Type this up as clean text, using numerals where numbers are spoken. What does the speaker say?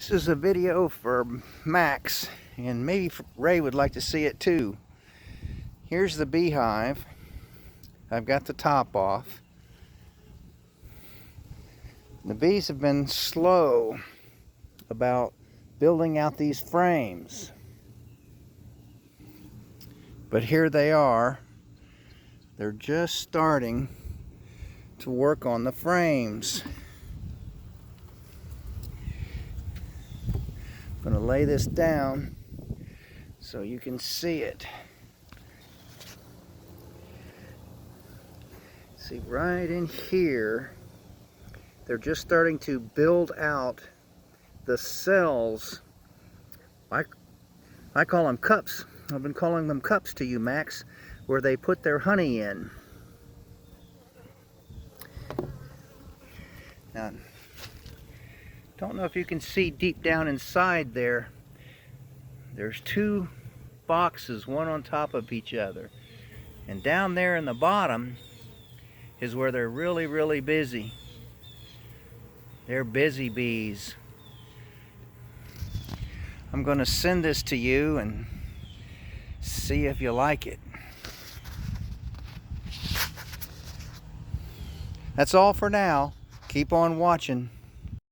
This is a video for Max, and maybe Ray would like to see it too. Here's the beehive. I've got the top off. The bees have been slow about building out these frames. But here they are. They're just starting to work on the frames. I'm going to lay this down so you can see it. See, right in here, they're just starting to build out the cells. I call them cups. I've been calling them cups to you, Max, where they put their honey in. Now, don't know if you can see deep down inside there. There's two boxes, one on top of each other. And down there in the bottom is where they're really busy. They're busy bees. I'm going to send this to you and see if you like it. That's all for now. Keep on watching.